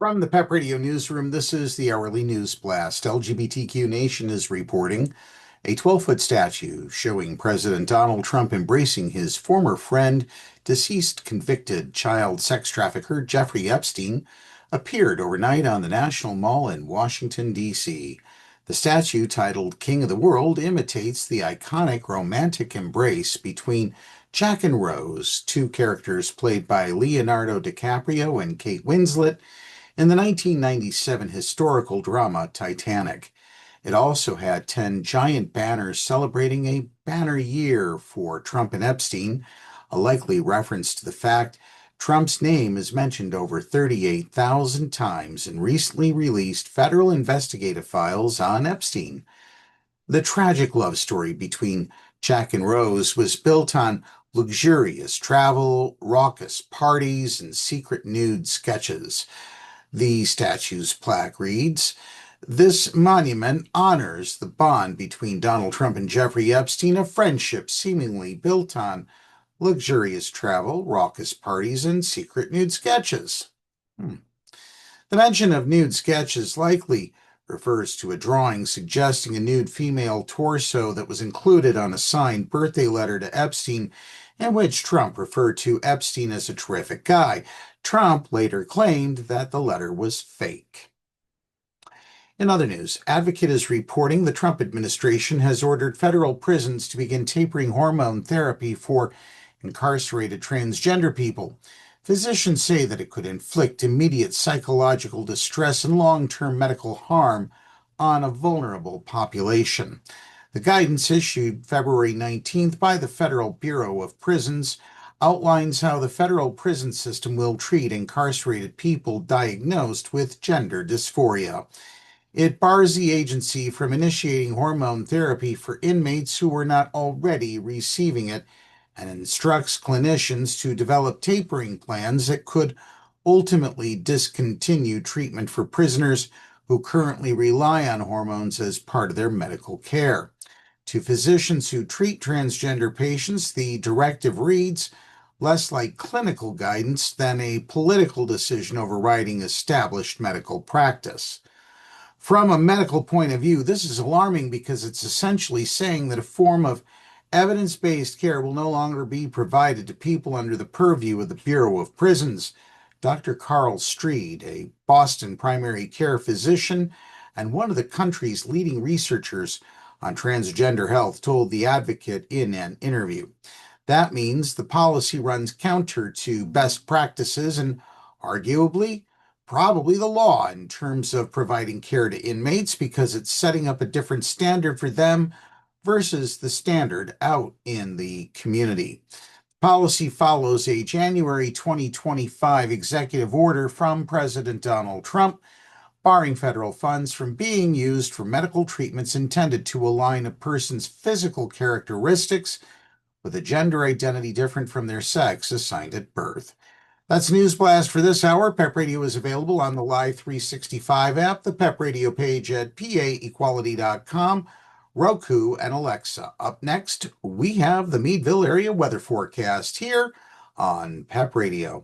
From the PEP Radio Newsroom, this is the hourly news blast. LGBTQ Nation is reporting a 12-foot statue showing President Donald Trump embracing his former friend, deceased convicted child sex trafficker Jeffrey Epstein, appeared overnight on the National Mall in Washington, D.C. The statue, titled King of the World, imitates the iconic romantic embrace between Jack and Rose, two characters played by Leonardo DiCaprio and Kate Winslet, in the 1997 historical drama Titanic. It also had 10 giant banners celebrating a banner year for Trump and Epstein, a likely reference to the fact Trump's name is mentioned over 38,000 times in recently released federal investigative files on Epstein. The tragic love story between Jack and Rose was built on luxurious travel, raucous parties, and secret nude sketches. The statue's plaque reads, "This monument honors the bond between Donald Trump and Jeffrey Epstein, a friendship seemingly built on luxurious travel, raucous parties, and secret nude sketches." The mention of nude sketches likely refers to a drawing suggesting a nude female torso that was included on a signed birthday letter to Epstein, in which Trump referred to Epstein as a terrific guy. Trump later claimed that the letter was fake. In other news, Advocate is reporting the Trump administration has ordered federal prisons to begin tapering hormone therapy for incarcerated transgender people. Physicians say that it could inflict immediate psychological distress and long-term medical harm on a vulnerable population. The guidance, issued February 19th by the Federal Bureau of Prisons, outlines how the federal prison system will treat incarcerated people diagnosed with gender dysphoria. It bars the agency from initiating hormone therapy for inmates who are not already receiving it, and instructs clinicians to develop tapering plans that could ultimately discontinue treatment for prisoners who currently rely on hormones as part of their medical care. To physicians who treat transgender patients, the directive reads less like clinical guidance than a political decision overriding established medical practice. From a medical point of view, this is alarming because it's essentially saying that a form of evidence-based care will no longer be provided to people under the purview of the Bureau of Prisons. Dr. Carl Streed, a Boston primary care physician and one of the country's leading researchers on transgender health, told The Advocate in an interview. That means the policy runs counter to best practices and arguably, probably the law in terms of providing care to inmates, because it's setting up a different standard for them versus the standard out in the community. Policy follows a January 2025 executive order from President Donald Trump, barring federal funds from being used for medical treatments intended to align a person's physical characteristics with a gender identity different from their sex assigned at birth. That's News Blast for this hour. PEP Radio is available on the Live 365 app, the PEP Radio page at paequality.com, Roku, and Alexa. Up next, we have the Meadville area weather forecast here on PEP Radio.